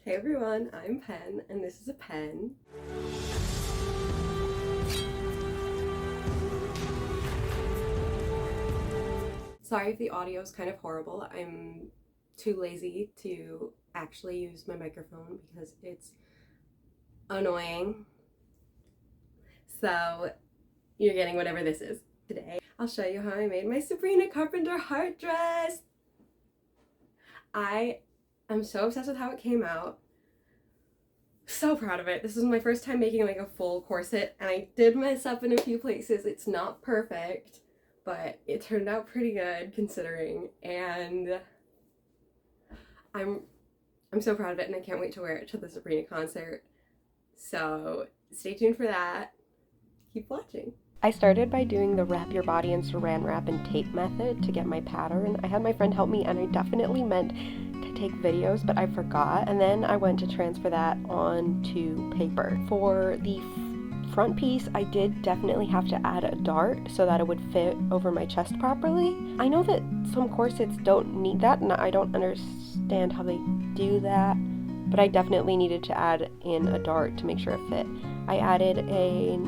Hey everyone, I'm Pen, and this is a pen. Sorry if the audio is kind of horrible. I'm too lazy to actually use my microphone because it's annoying. So you're getting whatever this is. Today, I'll show you how I made my Sabrina Carpenter heart dress. I am so obsessed with how it came out. So proud of it. This is my first time making like a full corset, and I did mess up in a few places. It's not perfect, but it turned out pretty good considering, and I'm so proud of it, and I can't wait to wear it to the Sabrina concert. So stay tuned for that. Keep watching. I started by doing the wrap your body in saran wrap and tape method to get my pattern. I had my friend help me, and I definitely meant to take videos, but I forgot, and then I went to transfer that onto paper. For the front piece, I did definitely have to add a dart so that it would fit over my chest properly. I know that some corsets don't need that, and I don't understand how they do that, but I definitely needed to add in a dart to make sure it fit. I added a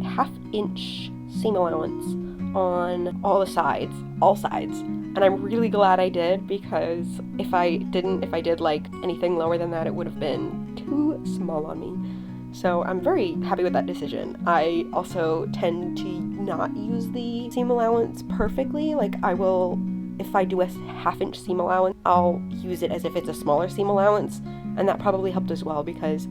half-inch seam allowance on all sides, and I'm really glad I did, because if I did like anything lower than that, it would have been too small on me. So I'm very happy with that decision. I also tend to not use the seam allowance perfectly. Like, I will, if I do a half-inch seam allowance, I'll use it as if it's a smaller seam allowance, and that probably helped as well, because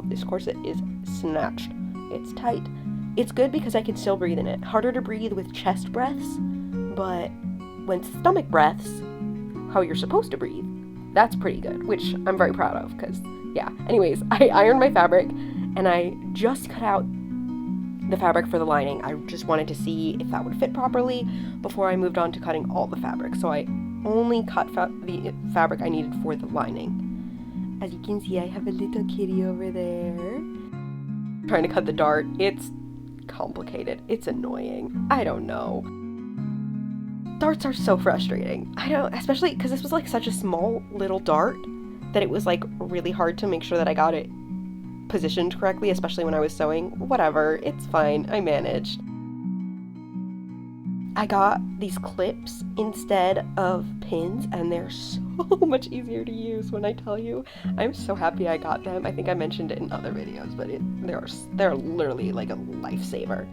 this corset is snatched. It's tight. It's good because I can still breathe in it. Harder to breathe with chest breaths, but when stomach breaths, how you're supposed to breathe, that's pretty good, which I'm very proud of, because, yeah. Anyways, I ironed my fabric, and I just cut out the fabric for the lining. I just wanted to see if that would fit properly before I moved on to cutting all the fabric, so I only cut the fabric I needed for the lining. As you can see, I have a little kitty over there. Trying to cut the dart, it's complicated. It's annoying. I don't know. Darts are so frustrating. I don't, especially because this was like such a small little dart that it was like really hard to make sure that I got it positioned correctly, especially when I was sewing. Whatever, it's fine. I managed. I got these clips instead of pins, and they're so much easier to use when I tell you. I'm so happy I got them. I think I mentioned it in other videos, but they're literally like a lifesaver.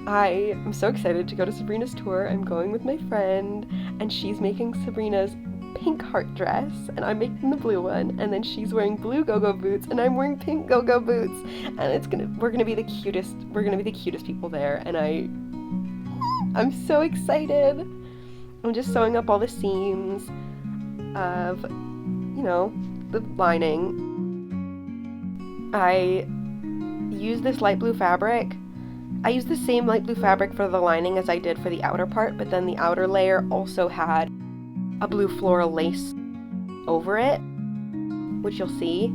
I am so excited to go to Sabrina's tour. I'm going with my friend, and she's making Sabrina's pink heart dress, and I'm making the blue one, and then she's wearing blue go-go boots, and I'm wearing pink go-go boots, and we're gonna be the cutest people there, and I'm so excited. I'm just sewing up all the seams of, the lining. I use this light blue fabric. I used the same light blue fabric for the lining as I did for the outer part, but then the outer layer also had a blue floral lace over it, which you'll see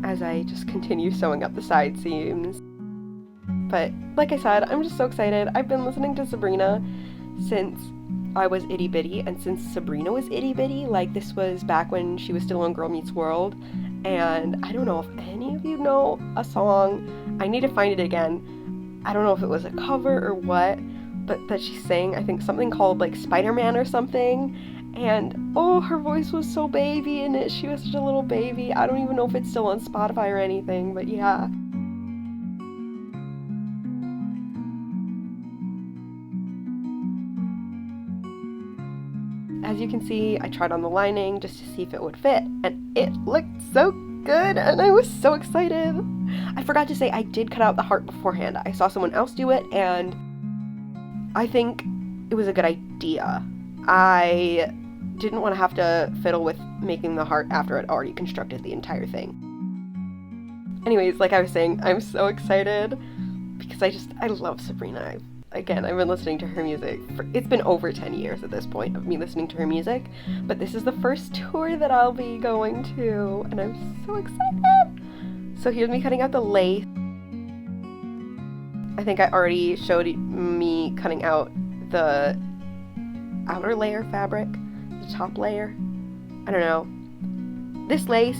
as I just continue sewing up the side seams. But like I said, I'm just so excited. I've been listening to Sabrina since I was itty bitty, and since Sabrina was itty bitty. Like, this was back when she was still on Girl Meets World, and I don't know if any of you know a song. I need to find it again. I don't know if it was a cover or what, but that she sang, I think, something called like Spider-Man or something, and oh, her voice was so baby in it. She was such a little baby. I don't even know if it's still on Spotify or anything, but yeah. As you can see, I tried on the lining just to see if it would fit, and it looked so good, and I was so excited. I forgot to say, I did cut out the heart beforehand. I saw someone else do it, and I think it was a good idea. I didn't want to have to fiddle with making the heart after I'd already constructed the entire thing. Anyways, like I was saying, I'm so excited because I love Sabrina. I've been listening to her music it's been over 10 years at this point of me listening to her music, but this is the first tour that I'll be going to, and I'm so excited. So here's me cutting out the lace. I think I already showed me cutting out the outer layer fabric, the top layer. I don't know. This lace,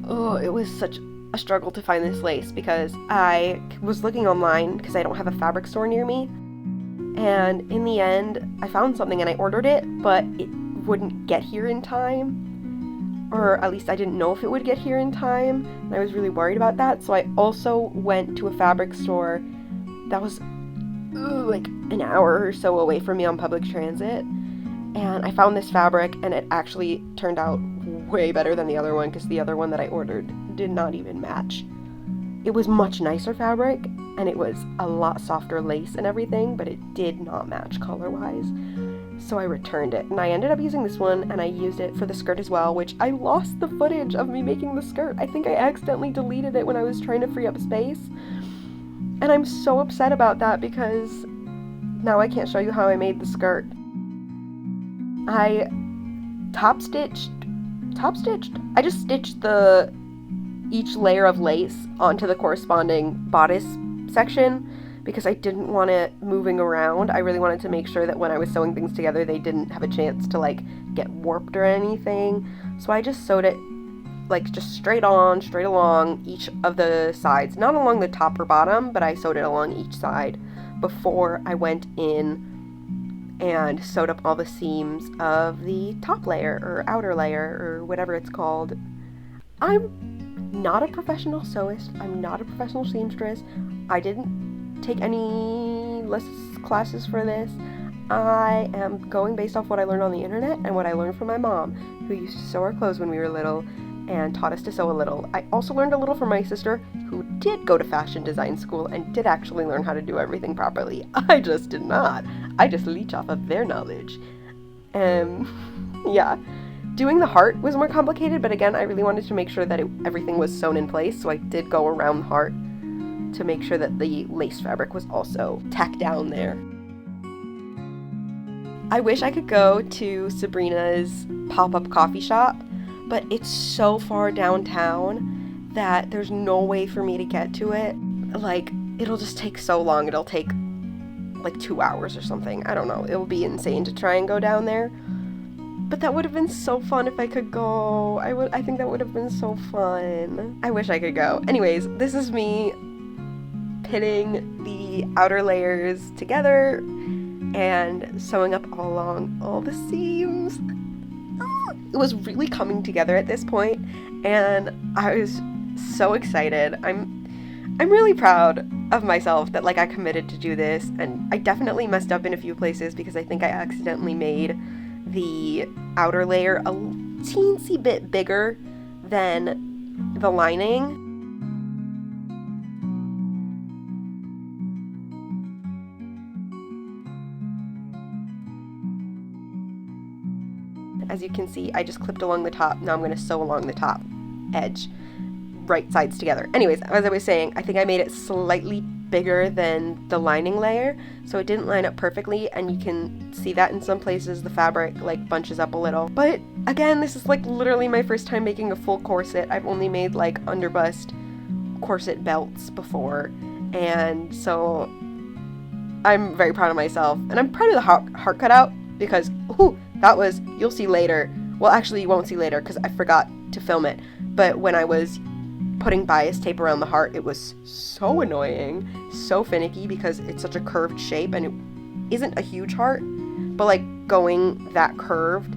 oh, it was such a struggle to find this lace because I was looking online because I don't have a fabric store near me. And in the end, I found something and I ordered it, but it wouldn't get here in time. Or at least I didn't know if it would get here in time. And I was really worried about that. So I also went to a fabric store that was like an hour or so away from me on public transit. And I found this fabric and it actually turned out way better than the other one because the other one that I ordered did not even match. It was much nicer fabric and it was a lot softer lace and everything, but it did not match color-wise. So I returned it and I ended up using this one and I used it for the skirt as well, which I lost the footage of me making the skirt. I think I accidentally deleted it when I was trying to free up space. And I'm so upset about that because now I can't show you how I made the skirt. I top stitched. I just stitched each layer of lace onto the corresponding bodice section because I didn't want it moving around. I really wanted to make sure that when I was sewing things together, they didn't have a chance to like get warped or anything. So I just sewed it like just straight along each of the sides, not along the top or bottom, but I sewed it along each side before I went in and sewed up all the seams of the top layer or outer layer or whatever it's called. I'm not a professional sewist. I'm not a professional seamstress. I didn't take any classes for this. I am going based off what I learned on the internet and what I learned from my mom, who used to sew our clothes when we were little and taught us to sew a little. I also learned a little from my sister, who did go to fashion design school and did actually learn how to do everything properly. I just did not. I just leech off of their knowledge. Yeah. Doing the heart was more complicated, but again, I really wanted to make sure that everything was sewn in place, so I did go around the heart to make sure that the lace fabric was also tacked down there. I wish I could go to Sabrina's pop-up coffee shop, but it's so far downtown that there's no way for me to get to it. Like, it'll just take so long. It'll take like 2 hours or something. I don't know. It'll be insane to try and go down there. But that would have been so fun if I could go. I think that would have been so fun. I wish I could go. Anyways, this is me pinning the outer layers together and sewing up all along all the seams. It was really coming together at this point, and I was so excited. I'm really proud of myself that like I committed to do this, and I definitely messed up in a few places because I think I accidentally made the outer layer a teensy bit bigger than the lining. As you can see, I just clipped along the top. Now I'm going to sew along the top edge, right sides together. Anyways, as I was saying, I think I made it slightly bigger than the lining layer, so it didn't line up perfectly, and you can see that in some places the fabric like bunches up a little. But again, this is like literally my first time making a full corset. I've only made like underbust corset belts before, and so I'm very proud of myself, and I'm proud of the heart cutout because that was, you'll see later, well actually you won't see later because I forgot to film it, but when I was putting bias tape around the heart, it was so annoying, so finicky because it's such a curved shape and it isn't a huge heart, but like going that curved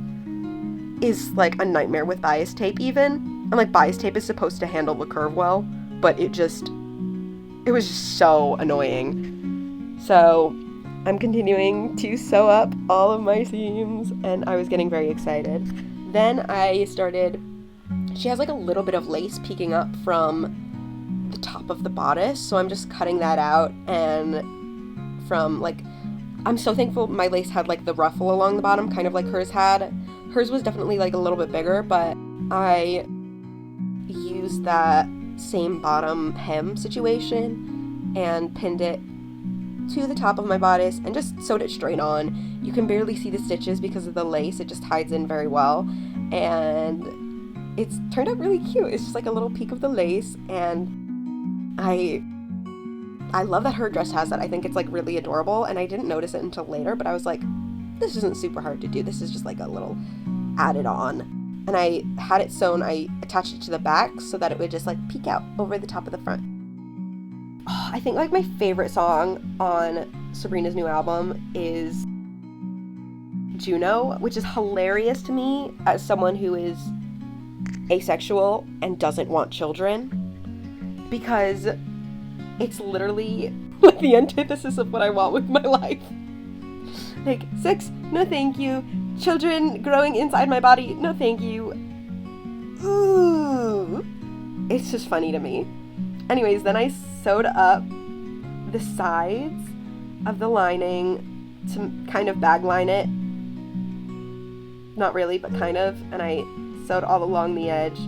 is like a nightmare with bias tape even, and like bias tape is supposed to handle the curve well, but it was just so annoying. So I'm continuing to sew up all of my seams, and I was getting very excited. Then I started, she has like a little bit of lace peeking up from the top of the bodice, so I'm just cutting that out, and from like, I'm so thankful my lace had like the ruffle along the bottom, kind of like hers had. Hers was definitely like a little bit bigger, but I used that same bottom hem situation and pinned it to the top of my bodice and just sewed it straight on. You can barely see the stitches because of the lace, it just hides in very well, and it's turned out really cute. It's just like a little peek of the lace, and I love that her dress has that. I think it's like really adorable, and I didn't notice it until later, but I was like, this isn't super hard to do. This is just like a little added on. and I had it sewn. I attached it to the back so that it would just like peek out over the top of the front. Oh, I think like my favorite song on Sabrina's new album is Juno, which is hilarious to me as someone who is asexual and doesn't want children, because it's literally like the antithesis of what I want with my life. Like, sex, no thank you. Children growing inside my body, no thank you. Ooh. It's just funny to me. Anyways, then I sewed up the sides of the lining to kind of bag line it. Not really, but kind of. And I sewed all along the edge.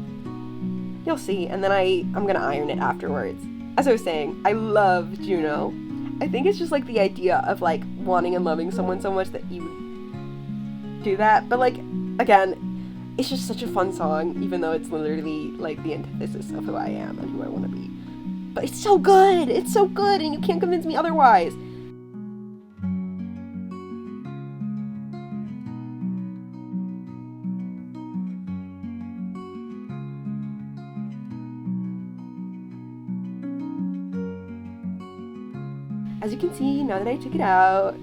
You'll see. And then I'm gonna iron it afterwards. As I was saying, I love Juno. I think it's just like the idea of like wanting and loving someone so much that you would do that. But like, again, it's just such a fun song, even though it's literally like the antithesis of who I am and who I want to be. But it's so good! It's so good, and you can't convince me otherwise. As you can see, now that I took it out,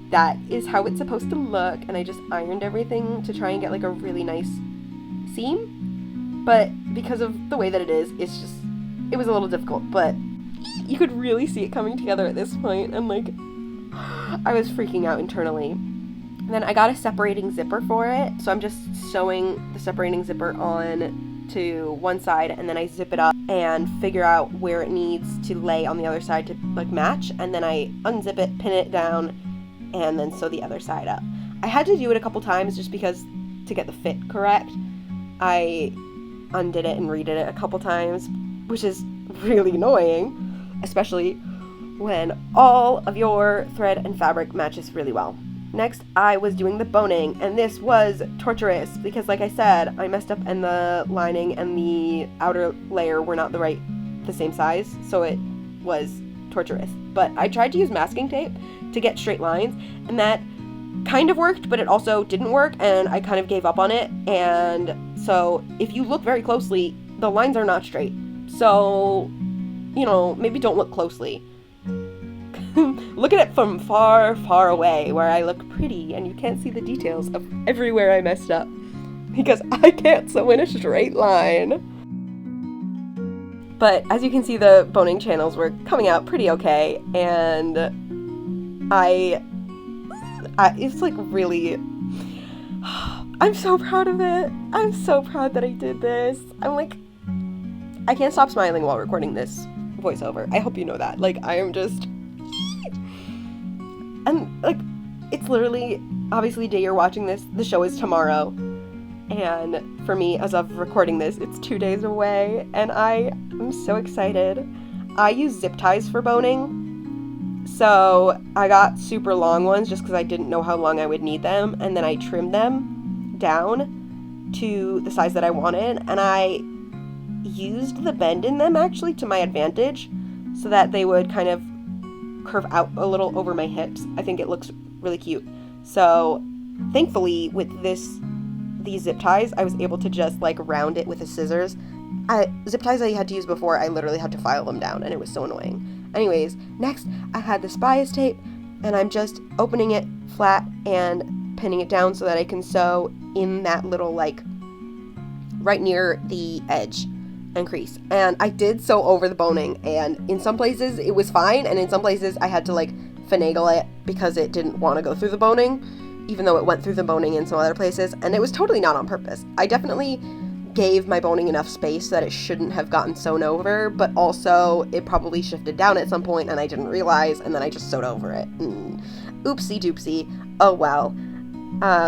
that is how it's supposed to look, and I just ironed everything to try and get like a really nice seam. But because of the way that it is, it was a little difficult, but you could really see it coming together at this point, and like, I was freaking out internally. And then I got a separating zipper for it, so I'm just sewing the separating zipper on to one side, and then I zip it up and figure out where it needs to lay on the other side to like match, and then I unzip it, pin it down, and then sew the other side up. I had to do it a couple times just because to get the fit correct. I undid it and redid it a couple times, which is really annoying, especially when all of your thread and fabric matches really well. Next, I was doing the boning, and this was torturous because, like I said, I messed up and the lining and the outer layer were not the same size, so it was torturous. But I tried to use masking tape to get straight lines, and that kind of worked, but it also didn't work, and I kind of gave up on it. And so if you look very closely, the lines are not straight. So, you know, maybe don't look closely. Look at it from far, far away where I look pretty and you can't see the details of everywhere I messed up because I can't sew in a straight line. But as you can see, the boning channels were coming out pretty okay, and I it's like really, I'm so proud of it. I'm so proud that I did this. I'm like, I can't stop smiling while recording this voiceover. I hope you know that. Like, I am just, and like, it's literally, obviously, day you're watching this, the show is tomorrow, and for me, as of recording this, it's 2 days away, and I am so excited. I use zip ties for boning, so I got super long ones just because I didn't know how long I would need them, and then I trimmed them down to the size that I wanted, and I used the bend in them actually to my advantage so that they would kind of curve out a little over my hips. I think it looks really cute. So thankfully with these zip ties, I was able to just like round it with the scissors. Zip ties I had to use before, I literally had to file them down and it was so annoying. Anyways, next I had this bias tape and I'm just opening it flat and pinning it down so that I can sew in that little like right near the edge and crease. And I did sew over the boning, and in some places it was fine, and in some places I had to like finagle it because it didn't want to go through the boning, even though it went through the boning in some other places, and it was totally not on purpose. I definitely gave my boning enough space that it shouldn't have gotten sewn over, but also it probably shifted down at some point and I didn't realize, and then I just sewed over it. Oopsie doopsie. Oh well.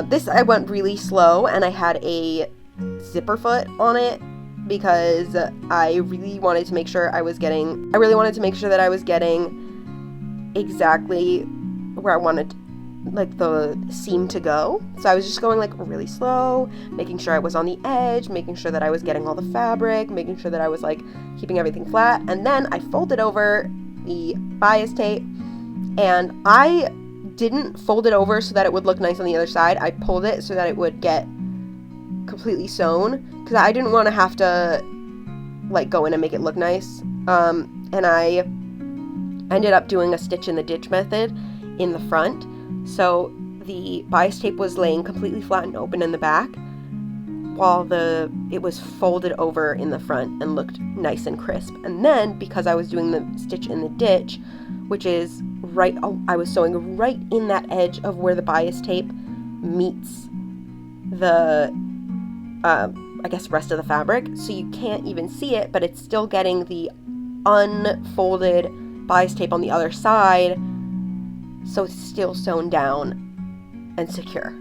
This I went really slow, and I had a zipper foot on it because I really wanted to make sure that I was getting exactly where I wanted like the seam to go. So I was just going like really slow, making sure I was on the edge, making sure that I was getting all the fabric, making sure that I was like keeping everything flat. And then I folded over the bias tape, and I didn't fold it over so that it would look nice on the other side. I pulled it so that it would get completely sewn because I didn't want to have to like go in and make it look nice. And I ended up doing a stitch in the ditch method in the front. So the bias tape was laying completely flat and open in the back, while it was folded over in the front and looked nice and crisp. And then because I was doing the stitch in the ditch, which is I was sewing right in that edge of where the bias tape meets the I guess rest of the fabric, so you can't even see it, but it's still getting the unfolded bias tape on the other side, so it's still sewn down and secure.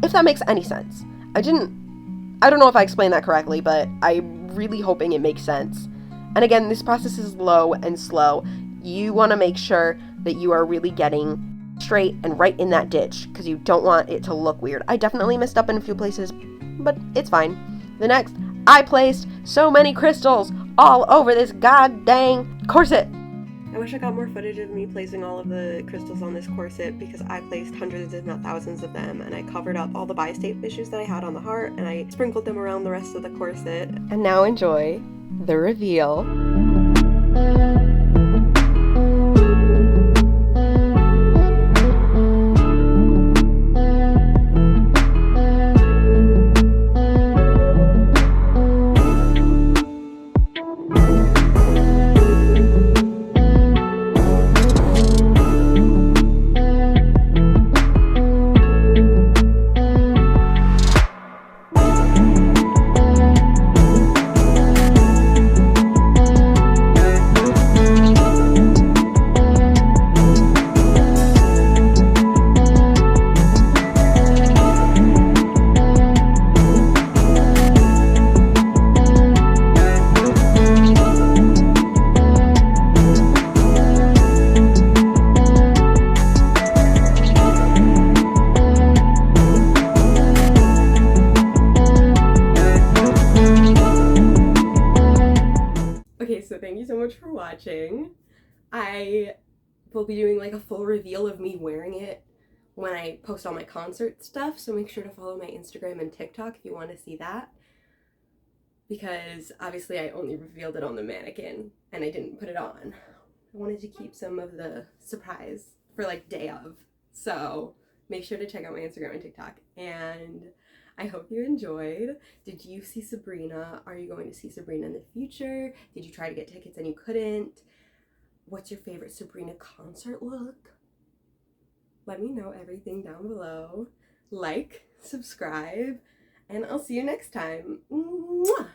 If that makes any sense. I don't know if I explained that correctly, but I'm really hoping it makes sense. And again, this process is low and slow. You want to make sure that you are really getting straight and right in that ditch because you don't want it to look weird. I definitely messed up in a few places, but it's fine. The next, I placed so many crystals all over this god dang corset. I wish I got more footage of me placing all of the crystals on this corset because I placed hundreds if not thousands of them, and I covered up all the bias tape issues that I had on the heart, and I sprinkled them around the rest of the corset. And now enjoy the reveal. Okay, so thank you so much for watching. I will be doing like a full reveal of me wearing it when I post all my concert stuff, so make sure to follow my Instagram and TikTok if you want to see that. Because obviously I only revealed it on the mannequin and I didn't put it on. I wanted to keep some of the surprise for like day of. So make sure to check out my Instagram and TikTok. And I hope you enjoyed. Did you see Sabrina? Are you going to see Sabrina in the future? Did you try to get tickets and you couldn't? What's your favorite Sabrina concert look? Let me know everything down below. Like, subscribe, and I'll see you next time. Mwah!